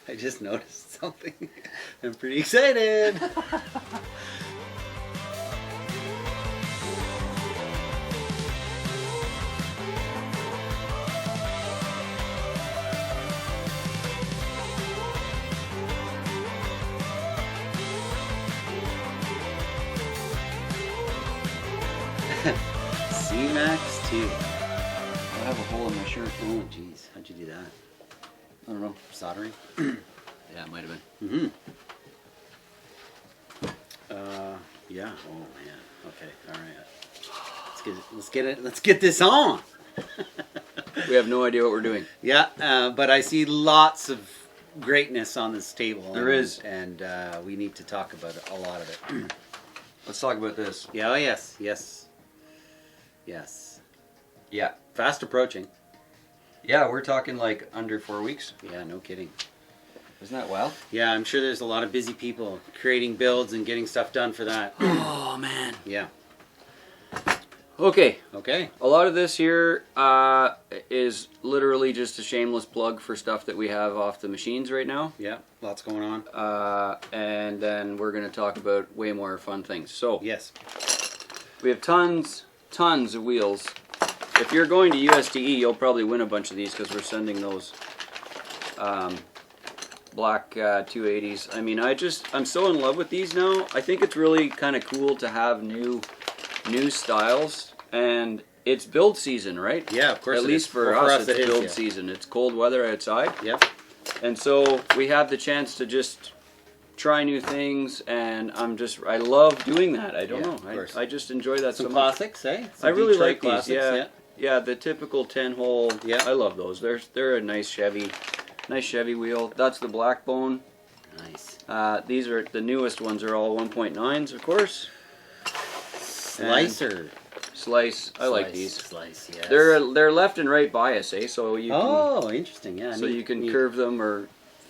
I just noticed something. I'm pretty excited. C-Max 2. I have a hole in my shirt. Oh, jeez. How'd you do that? I don't know. Soldering? Yeah, it might have been. Yeah. Oh, man. Okay. All right. Let's get this on. We have no idea what we're doing. Yeah, but I see lots of greatness on this table. There is. And we need to talk about a lot of it. Let's talk about this. Yeah, oh, yes. Yes. Yes. Yeah. Fast approaching. Yeah, we're talking like under 4 weeks. Yeah, no kidding. Isn't that wild? Yeah, I'm sure there's a lot of busy people creating builds and getting stuff done for that. Oh, man. Yeah. Okay. Okay. A lot of this here is literally just a shameless plug for stuff that we have off the machines right now. Yeah, lots going on. And then we're going to talk about way more fun things. So, yes. We have tons of wheels. If you're going to USDE, you'll probably win a bunch of these because we're sending those black 280s. I mean, I'm so in love with these now. I think it's really kind of cool to have new styles, and it's build season, right? Yeah, of course. At least for us, it's build season. It's cold weather outside. Yep. And so we have the chance to just try new things, and I love doing that. I don't know. I just enjoy that so much. Classics, eh? I really Detroit like classics, these. Yeah. Yeah, the typical 10-hole. Yeah. I love those. They're a nice Chevy wheel. That's the black bone. Nice. These are the newest ones. Are all 1.9s, of course. Slicer. Slice. I like these. Slice. Yes. They're left and right bias, eh? So you. Oh, interesting. Yeah. So you can curve them or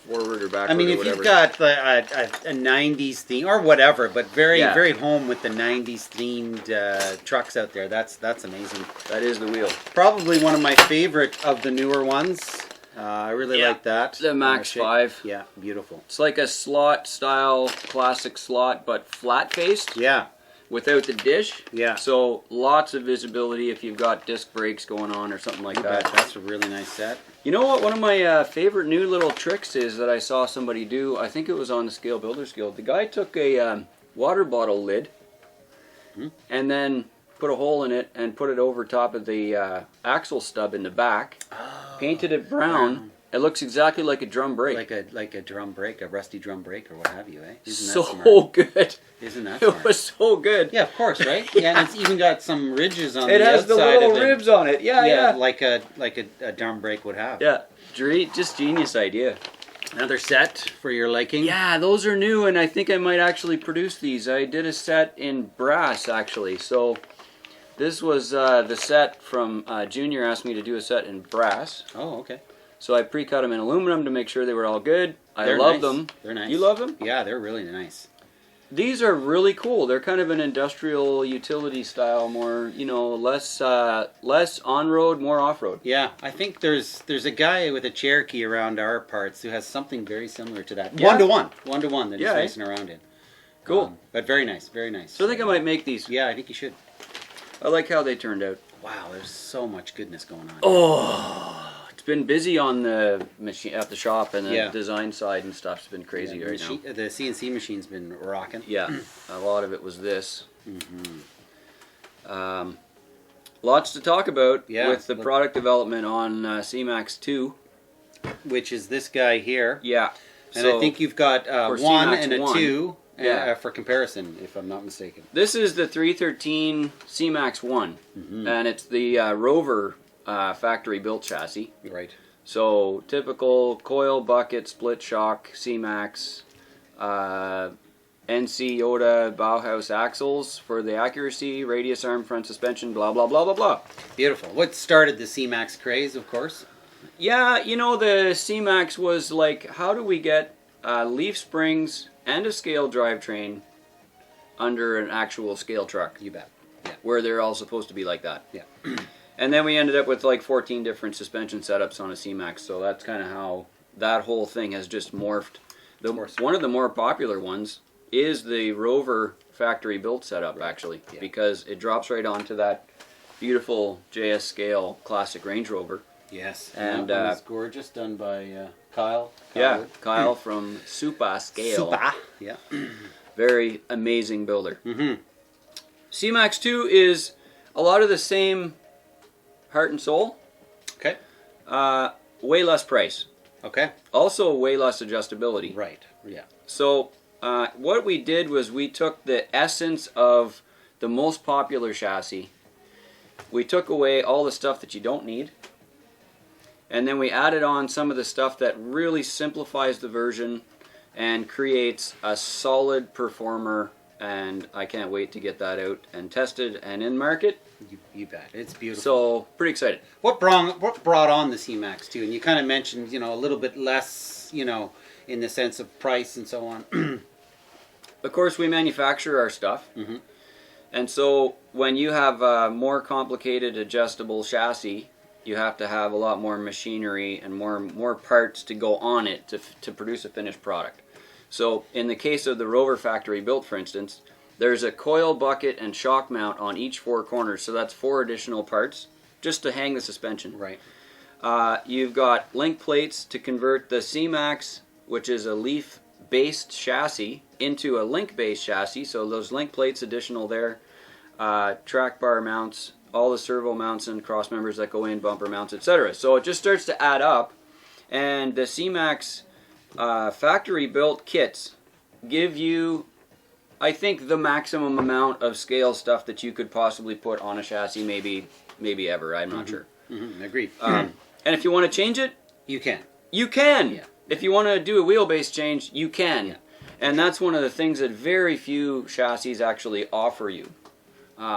forward or backward. I mean, if you've got a 90s theme or whatever, but very home with the 90s themed trucks out there, that's amazing. That is the wheel. Probably one of my favorite of the newer ones. I really like that. The Max 5. Yeah, beautiful. It's like a slot style, classic slot, but flat faced. Yeah. Without the dish. Yeah. So lots of visibility if you've got disc brakes going on or something like that. That's a really nice set. You know what? One of my favorite new little tricks is that I saw somebody do. I think it was on the Scale Builders Guild. The guy took a water bottle lid and then put a hole in it and put it over top of the axle stub in the back. Oh, painted it brown. It looks exactly like a drum brake. Like a drum brake, a rusty drum brake or what have you, eh? Isn't that smart? Good. Isn't that smart? It was so good. Yeah, of course, right? Yeah, and it's even got some ridges on it the outside. It has the little ribs on it. Yeah. Like a drum brake would have. Yeah, just genius idea. Another set for your liking? Yeah, those are new, and I think I might actually produce these. I did a set in brass, actually. So this was the set from Junior asked me to do a set in brass. Oh, okay. So I pre-cut them in aluminum to make sure they were all good. I They're love nice. them. They're nice. You love them? Yeah, they're really nice. These are really cool. They're kind of an industrial utility style, more, less on-road, more off-road. Yeah, I think there's a guy with a Cherokee around our parts who has something very similar to that. Yeah. One to one that he's racing around in. Cool. But very nice, very nice. So I think I might make these. Yeah, I think you should. I like how they turned out. Wow, there's so much goodness going on. Oh, it's been busy on the machine at the shop and the design side and stuff. It's been crazy right now. The CNC machine's been rocking. Yeah, a lot of it was this. Lots to talk about with the product development on C-Max 2. Which is this guy here. Yeah. And I think you've got one and a 1. 2 for comparison, if I'm not mistaken. This is the 313 C-Max 1, and it's the Rover factory-built chassis. Right. So typical coil, bucket, split shock, C-Max, NC Yoda Bauhaus axles for the accuracy, radius arm, front suspension, blah, blah, blah, blah, blah. Beautiful. What started the C-Max craze, of course? Yeah, the C-Max was like, how do we get leaf springs and a scale drivetrain under an actual scale truck? You bet. Yeah. Where they're all supposed to be like that. Yeah. And then we ended up with like 14 different suspension setups on a C-Max, so that's kind of how that whole thing has just morphed. One of the more popular ones is the Rover factory built setup, actually, because it drops right onto that beautiful JS Scale classic Range Rover. Yes, and it's gorgeous, done by Kyle. Kyle from SupaScale. Supa, yeah. Very amazing builder. C-Max 2 is a lot of the same heart and soul. Okay. Way less price. Okay. Also way less adjustability. Right, yeah. So what we did was we took the essence of the most popular chassis. We took away all the stuff that you don't need. And then we added on some of the stuff that really simplifies the version and creates a solid performer, and I can't wait to get that out and tested and in market. You bet. It's beautiful. So, pretty excited. What brought on the C-Max 2? And you kind of mentioned, you know, a little bit less, you know, in the sense of price and so on. Of course, we manufacture our stuff. And so, when you have a more complicated adjustable chassis, you have to have a lot more machinery and more parts to go on it to produce a finished product. So in the case of the Rover factory built, for instance, there's a coil bucket and shock mount on each 4 corners, so that's 4 additional parts just to hang the suspension. Right. You've got link plates to convert the C-Max, which is a leaf-based chassis, into a link-based chassis, so those link plates additional there, track bar mounts, all the servo mounts and cross members that go in, bumper mounts, etc. So it just starts to add up, and the C-Max factory built kits give you, I think, the maximum amount of scale stuff that you could possibly put on a chassis, maybe ever. I'm not sure. Agreed. And if you want to change it, you can. You can. Yeah. If you want to do a wheelbase change, you can. Yeah. And that's one of the things that very few chassis actually offer you.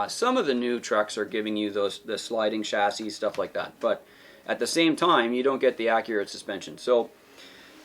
Some of the new trucks are giving you the sliding chassis, stuff like that. But at the same time, you don't get the accurate suspension. So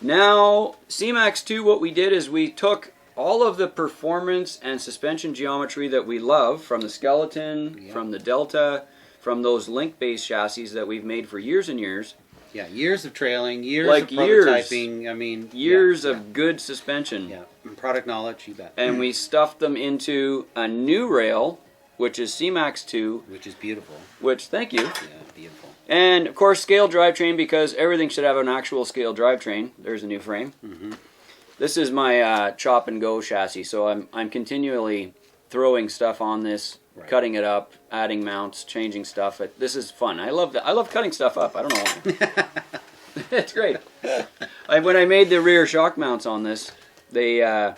now, C-Max 2, what we did is we took all of the performance and suspension geometry that we love from the Skeleton, from the Delta, from those link-based chassis that we've made for years and years. Yeah, years of trailing, years of prototyping. I mean, years of good suspension. Yeah, and product knowledge, you bet. And we stuffed them into a new rail, which is C-Max 2. Which is beautiful. Which, thank you. Yeah, beautiful. And, of course, scale drivetrain, because everything should have an actual scale drivetrain. There's a new frame. This is my chop and go chassis, so I'm continually throwing stuff on this, cutting it up, adding mounts, changing stuff. This is fun. I love that. I love cutting stuff up. I don't know why. It's great. When I made the rear shock mounts on this, I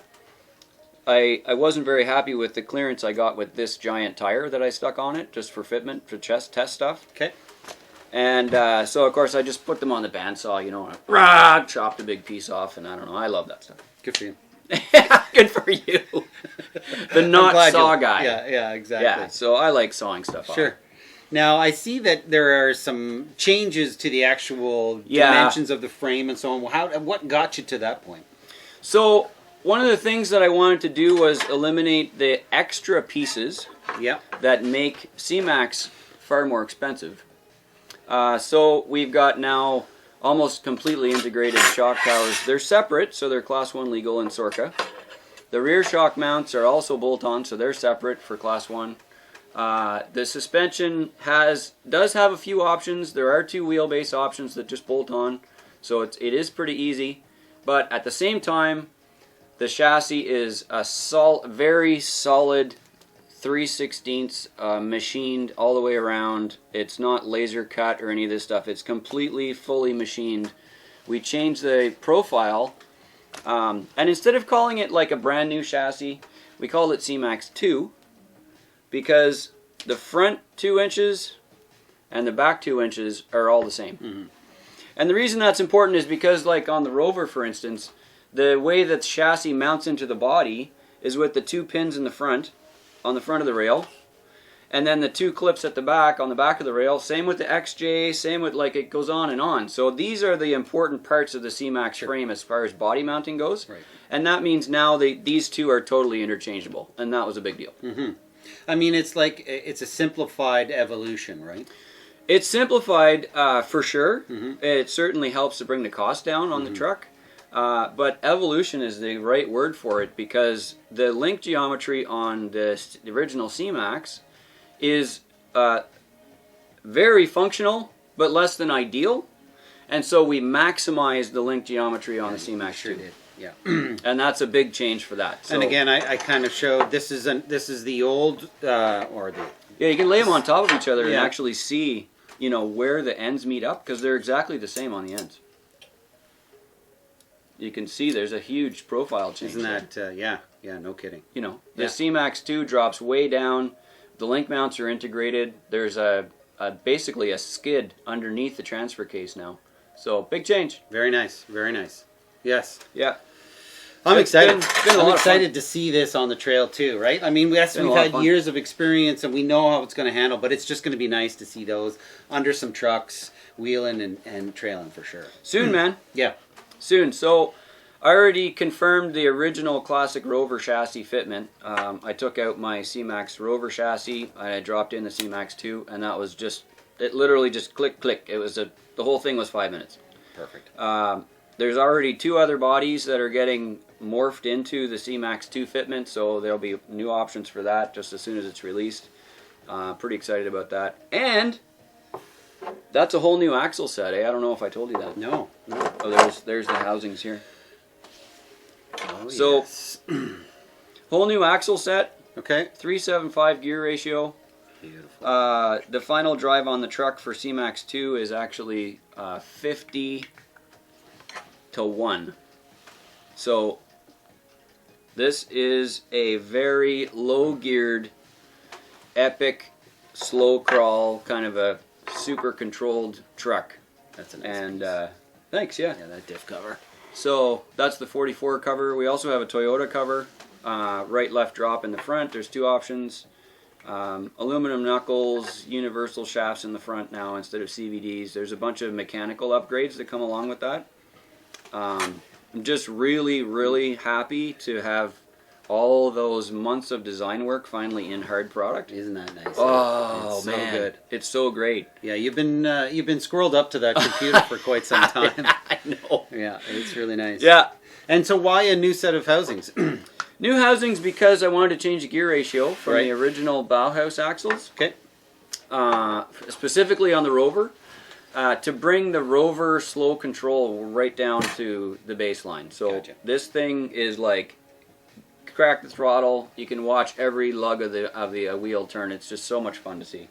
wasn't very happy with the clearance I got with this giant tire that I stuck on it, just for fitment, for test stuff. Okay. And so, of course, I just put them on the bandsaw, you know, and chopped a big piece off, and I don't know, I love that stuff. Good for you. Good for you. The not saw guy. Yeah, exactly. Yeah, so I like sawing stuff off. Sure. Now, I see that there are some changes to the actual dimensions of the frame and so on. What got you to that point? So, one of the things that I wanted to do was eliminate the extra pieces that make C-Max far more expensive. So we've got now almost completely integrated shock towers. They're separate, so they're Class 1 legal in Sorca. The rear shock mounts are also bolt-on, so they're separate for Class 1. The suspension does have a few options. There are 2 wheelbase options that just bolt on, so it is pretty easy. But at the same time, the chassis is a very solid 3/16 machined all the way around. It's not laser cut or any of this stuff. It's completely, fully machined. We changed the profile, and instead of calling it like a brand new chassis, we called it C-Max 2, because the front 2 inches and the back 2 inches are all the same. And the reason that's important is because, like on the Rover, for instance, the way that the chassis mounts into the body is with the 2 pins in the front, on the front of the rail, and then the 2 clips at the back on the back of the rail. Same with the XJ, same with, like, it goes on and on. So these are the important parts of the C-Max frame as far as body mounting goes. And that means now these 2 are totally interchangeable, and that was a big deal. I mean, it's like, it's a simplified evolution, right? It's simplified for sure. Mm-hmm. It certainly helps to bring the cost down on the truck. But evolution is the right word for it, because the link geometry on the original C-Max is very functional, but less than ideal. And so we maximized the link geometry on the C-Max Sure 2. did. Yeah. And that's a big change for that. So, And again, I kind of showed this is the old or the yeah, you can lay them on top of each other and Yeah. actually see, you know, where the ends meet up, because they're exactly the same on the ends. You can see there's a huge profile change. Isn't that yeah, no kidding. You know, the Yeah. C-Max 2 drops way down. The link mounts are integrated. There's basically a skid underneath the transfer case now. So big change. Very nice, very nice. Yes. Yeah. I'm It's excited. been a lot I'm of excited to see this on the trail too, right? I mean, yes, Been a we've lot of had fun. years of experience and we know how it's going to handle, but it's just going to be nice to see those under some trucks, wheeling and trailing for sure. Soon, man. Yeah. Soon. So I already confirmed the original classic Rover chassis fitment. I took out my C-Max Rover chassis. I dropped in the C-Max 2, and that was just, it literally just click, click. It was the whole thing was 5 minutes. Perfect. There's already 2 other bodies that are getting morphed into the C-Max 2 fitment, so there'll be new options for that just as soon as it's released. Pretty excited about that. And that's a whole new axle set, eh? I don't know if I told you that. No. Oh, there's the housings here. Oh, So, yes. whole new axle set, Okay. 375 gear ratio. Beautiful. The final drive on the truck for C-Max 2 is actually 50 to 1. So this is a very low geared, epic, slow crawl, kind of a super controlled truck. That's a nice And piece. thanks, yeah. Yeah, that diff cover. So that's the 44 cover. We also have a Toyota cover, right left drop in the front. There's 2 options. Aluminum knuckles, universal shafts in the front now instead of CVDs. There's a bunch of mechanical upgrades that come along with that. I'm just really, really happy to have all those months of design work finally in hard product. Isn't that nice? Oh, it's man. so good. It's so great. Yeah, you've been squirreled up to that computer for quite some time. I know. Yeah, it's really nice. Yeah. And so why a new set of housings? New housings because I wanted to change the gear ratio from Right. the original Bauhaus axles. Okay. Specifically on the Rover, to bring the Rover slow control right down to the baseline. So Gotcha. this thing is like, crack the throttle, you can watch every lug of the wheel turn. It's just so much fun to see.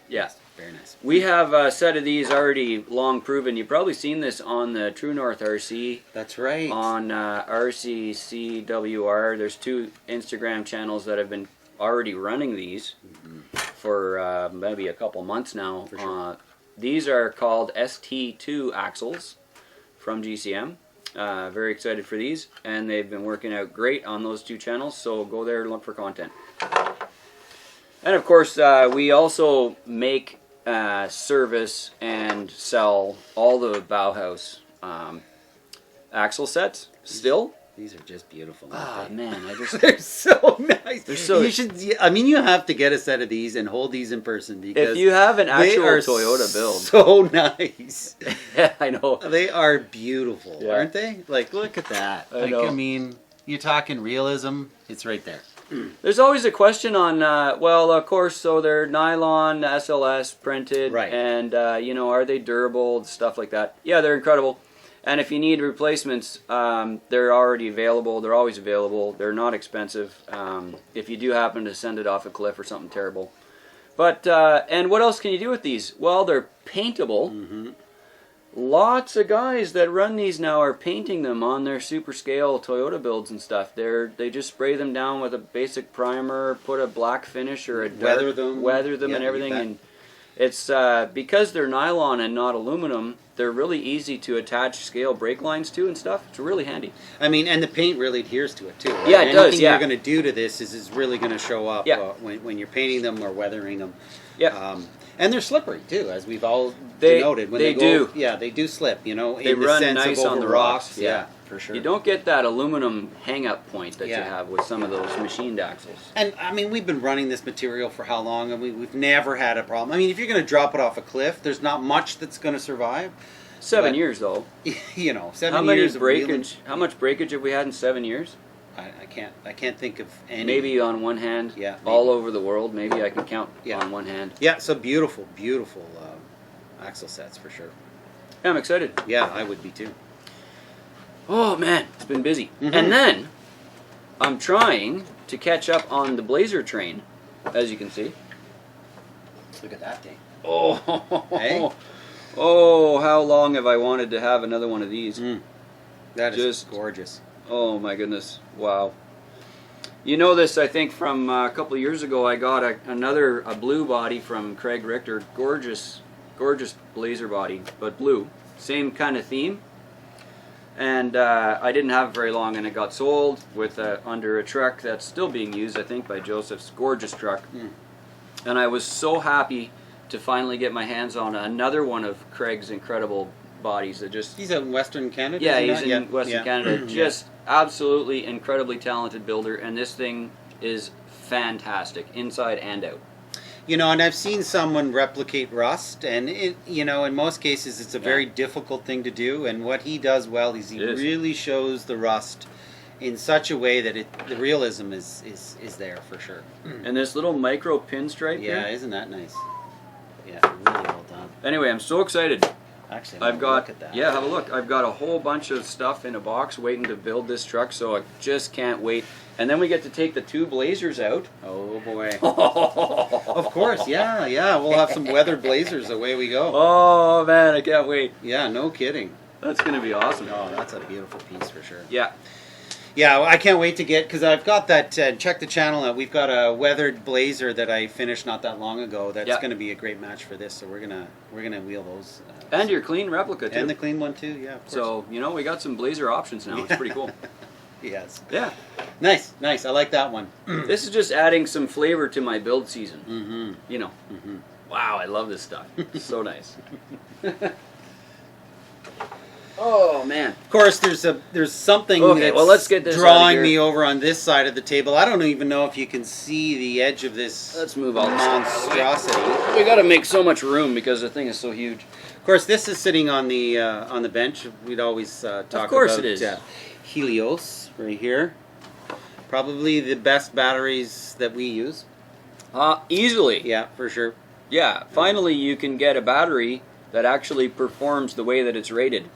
Yeah. Very nice. We have a set of these already long proven. You've probably seen this on the True North RC. That's right. On RCCWR. There's 2 Instagram channels that have been already running these for maybe a couple months now. For sure. These are called ST2 axles from GCM. Very excited for these, and they've been working out great on those 2 channels, so go there and look for content. And of course, we also make, service, and sell all the Bauhaus axle sets still. These are just beautiful. Ah, man, They're so nice. They're so- You should. I mean, you have to get a set of these and hold these in person because if you have an they actual are Toyota build. so nice. Yeah, I know. They are beautiful, Yeah. aren't they? Like, look at that. I know. I mean, you're talking realism. It's right there. There's always a question on, well, of course, so they're nylon, SLS printed, Right. and, you know, are they durable, stuff like that. Yeah, they're incredible. And if you need replacements, they're already available. They're always available. They're not expensive if you do happen to send it off a cliff or something terrible. But, and what else can you do with these? Well, they're paintable. Lots of guys that run these now are painting them on their SupaScale Toyota builds and stuff. They just spray them down with a basic primer, put a black finish or a dark, weather them Yeah, and you everything. bet. And it's because they're nylon and not aluminum. They're really easy to attach scale brake lines to and stuff. It's really handy. I mean, and the paint really adheres to it too. Right? Yeah, it does, Anything yeah. you're going to do to this is really going to show up Yeah. when you're painting them or weathering them. Yeah. And they're slippery too, as we've all They- denoted. When they go, do. Yeah, they do slip. You know, They in the run sense nice of on over the rocks, yeah. for sure. You don't get that aluminum hang-up point that you Yeah. have with some of those machined axles. And I mean, we've been running this material for how long, and we've never had a problem. I mean, if you're going to drop it off a cliff, there's not much that's going to survive. 7 But- years though. You know, 7 How many years of wheeling- breakage? How much breakage have we had in 7 years? I can't think of any. Maybe on one hand. Yeah, All maybe. over the world. Maybe I can count Yeah. on one hand. Yeah, so beautiful axle sets for sure. Yeah, I'm excited. Yeah, I would be too. Oh man, it's been busy. Mhm. And then I'm trying to catch up on the Blazer train, as you can see. Look at that thing. Oh, Hey? oh, how long have I wanted to have another one of these? That is Just- gorgeous. Oh my goodness, wow. You know this, I think, from a couple of years ago. I got a blue body from Craig Richter. Gorgeous, gorgeous Blazer body, but blue. Same kind of theme. And I didn't have it very long, and it got sold with under a truck that's still being used, I think, by Joseph's gorgeous truck. And I was so happy to finally get my hands on another one of Craig's incredible bodies that just... He's out in Western Canada. Yeah, isn't he's that? in Western Canada. Just absolutely incredibly talented builder, and this thing is fantastic, inside and out. You know, and I've seen someone replicate rust, and it, you know, in most cases, it's a very difficult thing to do. And what he does well is he really shows the rust in such a way that the realism is there for sure. And this little micro pinstripe Yeah, here. isn't that nice? Yeah, really well done. Anyway, I'm so excited. Actually, I've got, look at that. yeah, have a look. I've got a whole bunch of stuff in a box waiting to build this truck, so I just can't wait. And then we get to take the two Blazers out. Oh boy. Of course, yeah. We'll have some weathered Blazers. Away we go. Oh man, I can't wait. Yeah, no kidding. That's gonna be awesome. Oh, that's a beautiful piece for sure. Yeah. Yeah, I can't wait to get, because I've got that, check the channel out, we've got a weathered Blazer that I finished not that long ago that's going to be a great match for this, so we're gonna wheel those. And your clean replica too. And the clean one too, yeah. Of course. So, you know, we got some Blazer options now. It's pretty cool. Yes. Yeah. Nice, I like that one. This is just adding some flavor to my build season. Mm-hmm. You know. Mm-hmm. Wow, I love this stuff. It's so nice. Oh man. Of course, there's something that's let's get this out of drawing here. me over on this side of the table. I don't even know if you can see the edge of this Let's move all this stuff. monstrosity. We got to make so much room because the thing is so huge. Of course, this is sitting on the bench. We'd always talk about. Of course it is. Helios right here. Probably the best batteries that we use. Easily. Yeah, for sure. Yeah. Finally, you can get a battery that actually performs the way that it's rated,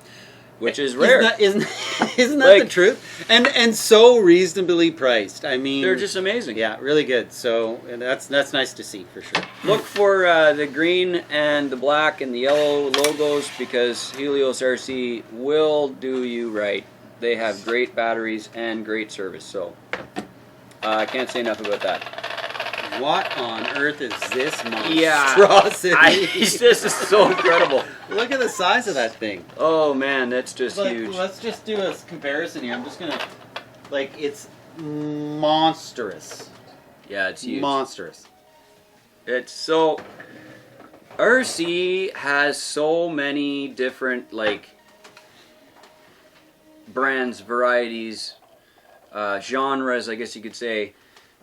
which is rare. Isn't that Like- the truth? And so reasonably priced. I mean, They're just amazing. yeah, really good. So and that's nice to see for sure. Look for the green and the black and the yellow logos because Helios RC will do you right. They have great batteries and great service, so I can't say enough about that. What on earth is this Yeah, monstrosity? this is so incredible. Look at the size of that thing. Oh man, that's just huge. Let's just do a comparison here. I'm just gonna, it's monstrous. Yeah, it's huge. Monstrous. It's so... RC has so many different, brands, varieties, genres, I guess you could say.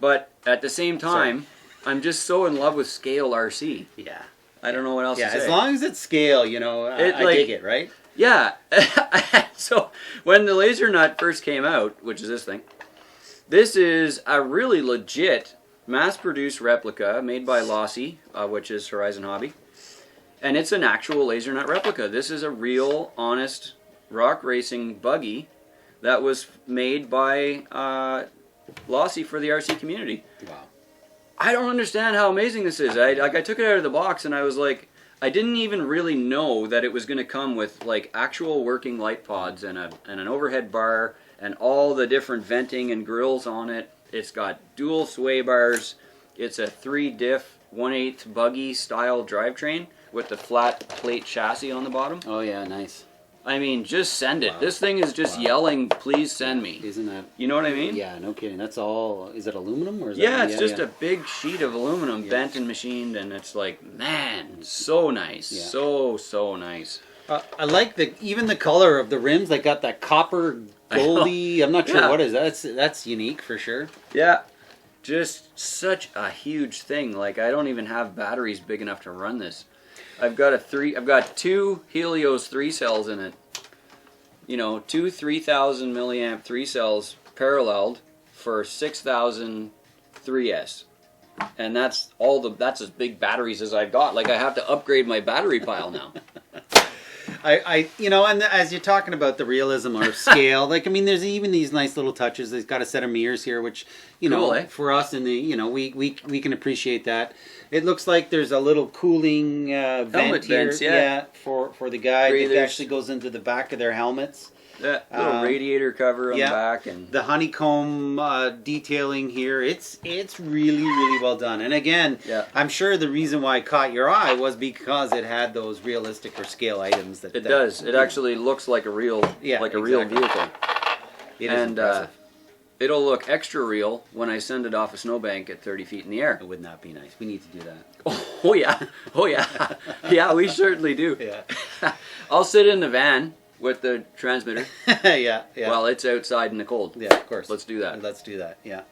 But at the same time, I'm just so in love with Scale RC. Yeah. I don't know what else to say. As long as it's scale, I dig it, right? Yeah. So when the Lasernut first came out, which is this thing, this is a really legit mass-produced replica made by Losy, which is Horizon Hobby. And it's an actual Lasernut replica. This is a real, honest rock racing buggy that was made by Losy for the RC community. Wow. I don't understand how amazing this is. I took it out of the box and I was like, I didn't even really know that it was going to come with actual working light pods and an overhead bar and all the different venting and grills on it. It's got dual sway bars. It's a 3-diff 1/8 buggy style drivetrain with the flat plate chassis on the bottom. Oh yeah, nice. I mean, just send it. Wow. This thing is just yelling, please send me. Isn't that? You know what I mean? Yeah, no kidding. That's all. Is it aluminum or is Yeah, that? it's just a big sheet of aluminum bent and machined, and it's like, man, so nice. Yeah. So nice. I like even the color of the rims. They got that copper Goldie. I'm not sure what is that. That's unique for sure. Yeah. Just such a huge thing. Like, I don't even have batteries big enough to run this. I've got two Helios 3 cells in it. You know, two 3,000 milliamp 3 cells paralleled for 6,000 3S. And that's as big batteries as I've got. Like, I have to upgrade my battery pile now. You know, and as you're talking about the realism or scale, like, I mean, there's even these nice little touches. They've got a set of mirrors here, which, you know, for us in the, you know, we can appreciate that. It looks like there's a little cooling vent here, for the guide. It actually goes into the back of their helmets. That little radiator cover on the back, and the honeycomb detailing here. It's really, really well done. And again, I'm sure the reason why it caught your eye was because it had those realistic or scale items. It does. It actually looks like a real, real vehicle. It is impressive. It'll look extra real when I send it off a snowbank at 30 feet in the air. Wouldn't that be nice? We need to do that. Oh yeah, yeah. We certainly do. Yeah. I'll sit in the van with the transmitter. yeah. While it's outside in the cold. Yeah, of course. Let's do that. Let's do that. Yeah.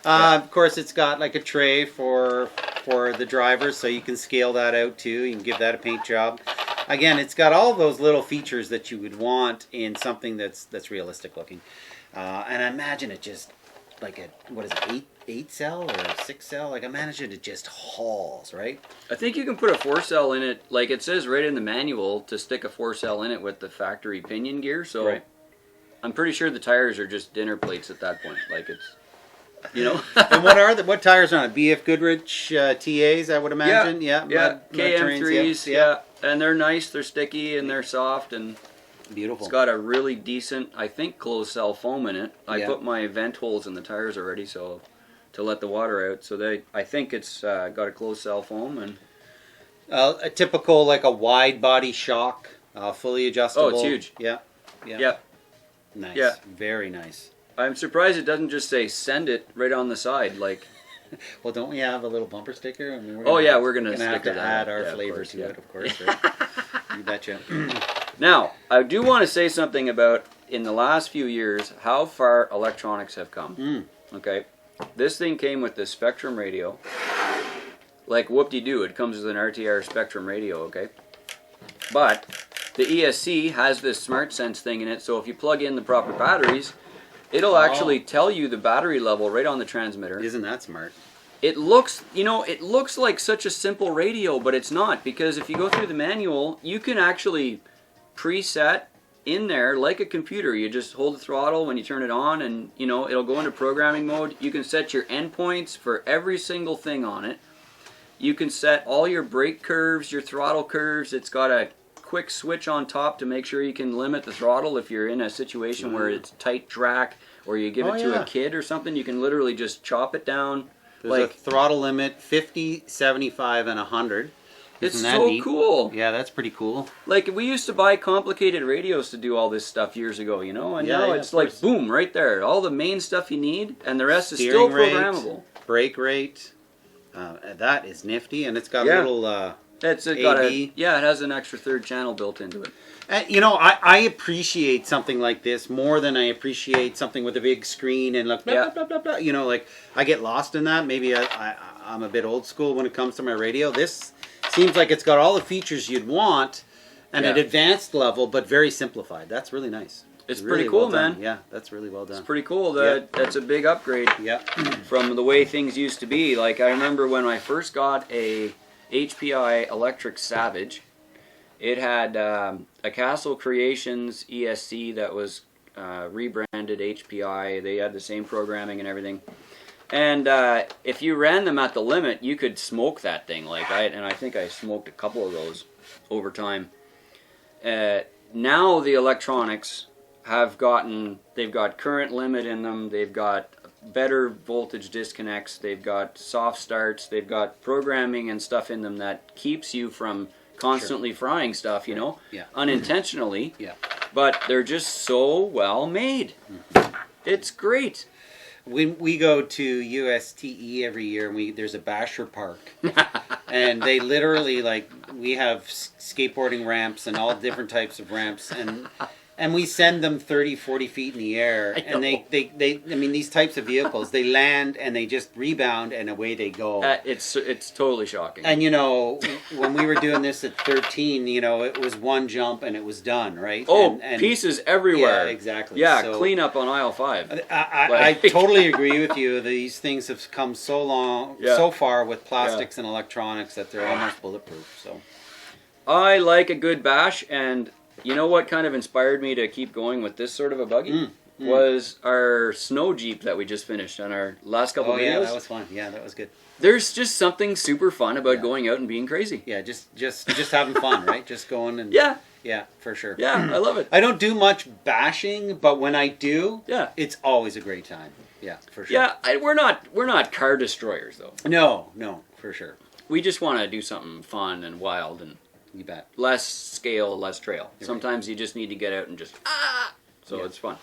Of course, it's got like a tray for the drivers, so you can scale that out too. You can give that a paint job. Again, it's got all those little features that you would want in something that's realistic looking. And I imagine it just like eight cell or 6 cell. Like, I imagine it just hauls, right? I think you can put a 4 cell in it. Like, it says right in the manual to stick a 4 cell in it with the factory pinion gear. So I'm pretty sure the tires are just dinner plates at that point. Like, it's, you know. And what tires are on it? BF Goodrich TAs, I would imagine. Yeah. KM3s. Yeah, and they're nice. They're sticky and they're soft and beautiful. It's got a really decent, I think, closed cell foam in it. I put my vent holes in the tires already, so to let the water out. So I think it's got a closed cell foam and a typical, like, a wide body shock, fully adjustable. Oh, it's huge. Yeah. Nice. Yeah. Very nice. I'm surprised it doesn't just say send it right on the side, like. Well, don't we have a little bumper sticker? I mean, we're gonna have to add our flavor to it, of course. Right? You betcha. Now, I do want to say something about, in the last few years, how far electronics have come. Okay, this thing came with the Spectrum radio. Like, whoop-de-doo, it comes with an RTR Spectrum radio, okay? But the ESC has this Smart Sense thing in it, so if you plug in the proper batteries, it'll actually tell you the battery level right on the transmitter. Isn't that smart? It looks, it looks like such a simple radio, but it's not, because if you go through the manual, you can actually preset in there like a computer. You just hold the throttle when you turn it on, and it'll go into programming mode. You can set your endpoints for every single thing on it. You can set all your brake curves, your throttle curves. It's got a quick switch on top to make sure you can limit the throttle if you're in a situation where it's tight track, or you give it to a kid or something. You can literally just chop it down. There's a throttle limit, 50, 75, and 100. It's so cool. Yeah, that's pretty cool. Like, we used to buy complicated radios to do all this stuff years ago, and now it's like, boom, right there. All the main stuff you need, and the rest is still programmable. Brake rate. That is nifty, and it's got a little it has an extra third channel built into it. I appreciate something like this more than I appreciate something with a big screen and like blah, blah, blah, blah, blah. Like, I get lost in that. Maybe I'm a bit old school when it comes to my radio. This seems like it's got all the features you'd want at an advanced level, but very simplified. That's really nice. It's really pretty cool, man. Yeah, that's really well done. It's pretty cool. That's a big upgrade from the way things used to be. Like, I remember when I first got a HPI Electric Savage, it had a Castle Creations ESC that was rebranded HPI. They had the same programming and everything. And if you ran them at the limit, you could smoke that thing. I think I smoked a couple of those over time. Now the electronics they've got current limit in them. They've got better voltage disconnects. They've got soft starts. They've got programming and stuff in them that keeps you from constantly frying stuff, unintentionally. Yeah. But they're just so well made. It's great. We go to USTE every year, and there's a basher park, and they literally, we have skateboarding ramps and all different types of ramps, and And we send them 30, 40 feet in the air, and I mean, these types of vehicles, they land and they just rebound and away they go. It's totally shocking. And you know, when we were doing this at 13, you know, it was one jump and it was done, right? Oh, and pieces everywhere. Yeah, exactly. Yeah, so, clean up on aisle 5. I totally agree with you. These things have come so far with plastics and electronics that they're almost bulletproof. So I like a good bash, and you know what kind of inspired me to keep going with this sort of a buggy? Was our snow Jeep that we just finished on our last couple videos. Yeah, that was fun. Yeah, that was good. There's just something super fun about going out and being crazy. Yeah, just having fun, right? Just going and yeah, for sure. Yeah, I love it. I don't do much bashing, but when I do, it's always a great time. Yeah, for sure. Yeah, we're not car destroyers though. No, for sure. We just want to do something fun and wild and you bet. Less scale, less trail. You're Sometimes you just need to get out and just so it's fun.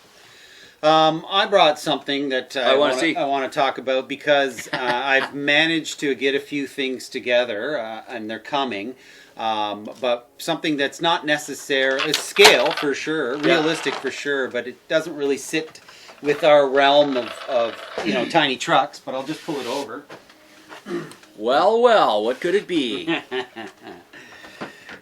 I brought something that I want to talk about because I've managed to get a few things together, and they're coming. But something that's not necessarily scale for sure, realistic for sure, but it doesn't really sit with our realm of tiny trucks. But I'll just pull it over. Well, what could it be?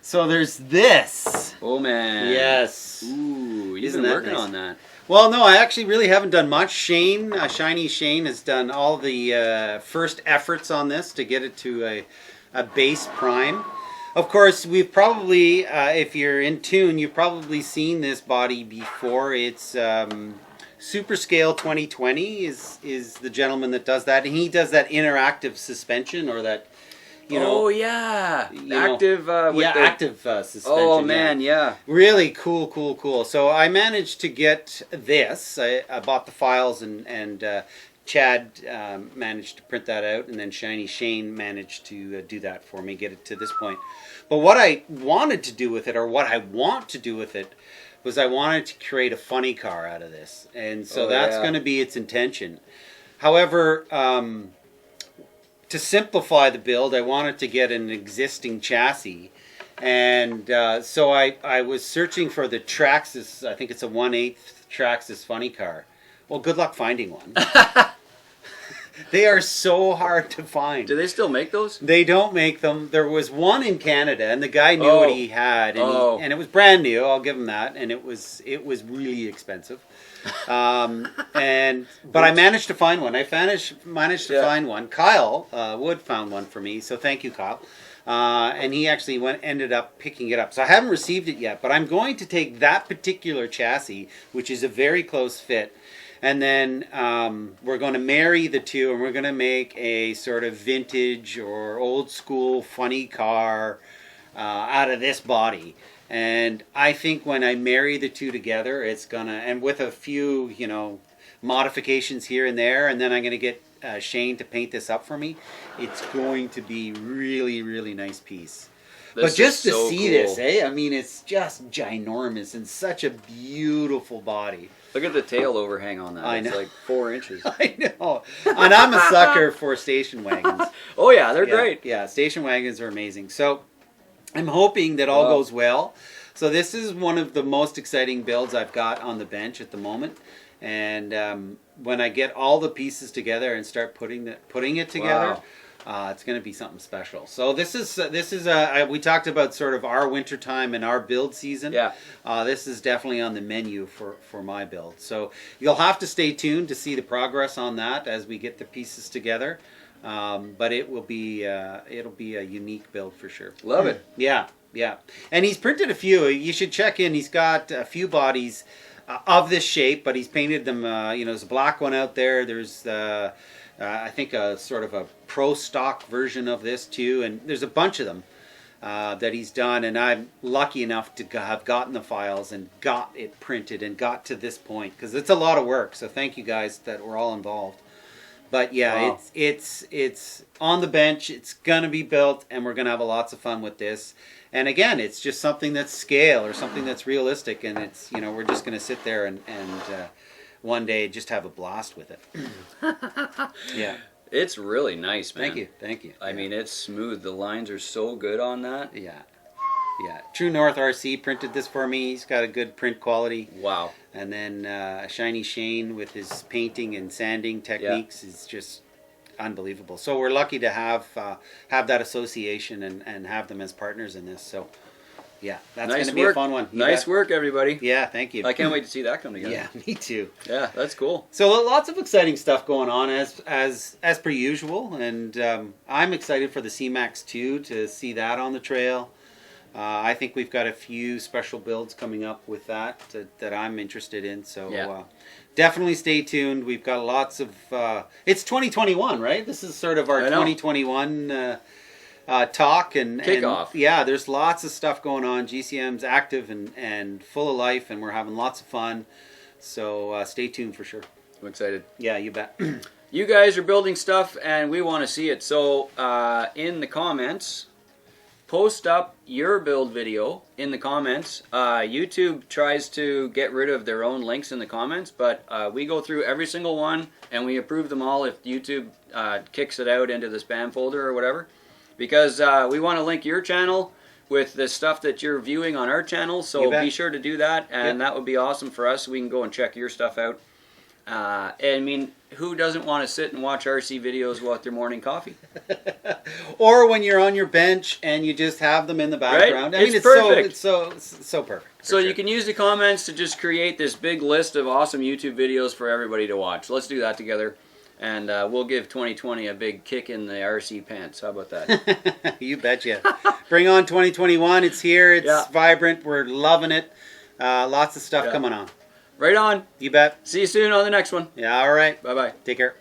So there's this. Oh man. Yes. Ooh, you've been working on that. Well, no, I actually really haven't done much. Shiny Shane has done all the first efforts on this to get it to a base prime. Of course, we've probably, if you're in tune, you've probably seen this body before. It's SupaScale 2020 is the gentleman that does that, and he does that interactive suspension or that. Active active suspension. Oh man, yeah. Really cool. So I managed to get this. I bought the files and Chad managed to print that out, and then Shiny Shane managed to do that for me, get it to this point. But what I wanted to do with it, or what I want to do with it, was I wanted to create a funny car out of this, and so that's going to be its intention. However, to simplify the build, I wanted to get an existing chassis, and so I was searching for the Traxxas. I think it's a 1/8 Traxxas funny car. Well, good luck finding one. They are so hard to find. Do they still make those? They don't make them. There was one in Canada, and the guy knew what he had, and it was brand new. I'll give him that, and it was really expensive. But I managed to find one. I managed to find one. Kyle Wood found one for me, so thank you, Kyle. And he actually ended up picking it up. So I haven't received it yet, but I'm going to take that particular chassis, which is a very close fit, and then we're going to marry the two, and we're going to make a sort of vintage or old school funny car out of this body. And I think when I marry the two together, it's gonna, and with a few, modifications here and there, and then I'm gonna get Shane to paint this up for me. It's going to be really, really nice piece. But just to see this, I mean, it's just ginormous and such a beautiful body. Look at the tail overhang on that. It's like 4 inches. I know. And I'm a sucker for station wagons. Oh yeah, they're great. Yeah, station wagons are amazing. So I'm hoping that all goes well. So this is one of the most exciting builds I've got on the bench at the moment. And when I get all the pieces together and start putting it together, it's going to be something special. So this is we talked about sort of our winter time and our build season. Yeah. This is definitely on the menu for my build. So you'll have to stay tuned to see the progress on that as we get the pieces together. But it'll be a unique build for sure. Love it. Yeah. And he's printed a few. You should check in. He's got a few bodies of this shape, but he's painted them. There's a black one out there. There's I think a sort of a pro stock version of this too, and there's a bunch of them that he's done. And I'm lucky enough to have gotten the files and got it printed and got to this point, because it's a lot of work. So thank you guys that were all involved. But yeah, it's on the bench. It's gonna be built, and we're gonna have lots of fun with this. And again, it's just something that's scale or something that's realistic, and it's we're just gonna sit there and one day just have a blast with it. Yeah, it's really nice, man. Thank you. I mean, it's smooth. The lines are so good on that. Yeah. Yeah, True North RC printed this for me. He's got a good print quality. Wow. And then Shiny Shane with his painting and sanding techniques is just unbelievable. So we're lucky to have that association and have them as partners in this. So yeah, that's going to be a fun one. Nice work, everybody. Yeah, thank you. I can't wait to see that come together. Yeah, me too. Yeah, that's cool. So lots of exciting stuff going on as per usual, and I'm excited for the C-Max 2 to see that on the trail. I think we've got a few special builds coming up with that I'm interested in. So definitely stay tuned. We've got lots of. It's 2021, right? This is sort of our 2021 talk and kickoff. Yeah, there's lots of stuff going on. GCM's active and full of life, and we're having lots of fun. So stay tuned for sure. I'm excited. Yeah, you bet. You guys are building stuff, and we want to see it. So in the comments, post up your build video in the comments. YouTube tries to get rid of their own links in the comments, but we go through every single one, and we approve them all if YouTube kicks it out into the spam folder or whatever. Because we want to link your channel with the stuff that you're viewing on our channel, so be sure to do that, and that would be awesome for us. We can go and check your stuff out. I mean, who doesn't want to sit and watch RC videos with their morning coffee? Or when you're on your bench and you just have them in the background. Right? I mean, it's perfect. It's so perfect. So you can use the comments to just create this big list of awesome YouTube videos for everybody to watch. Let's do that together. And we'll give 2020 a big kick in the RC pants. How about that? You betcha. Bring on 2021. It's here. It's vibrant. We're loving it. Lots of stuff coming on. Right on. You bet. See you soon on the next one. Yeah, all right. Bye-bye. Take care.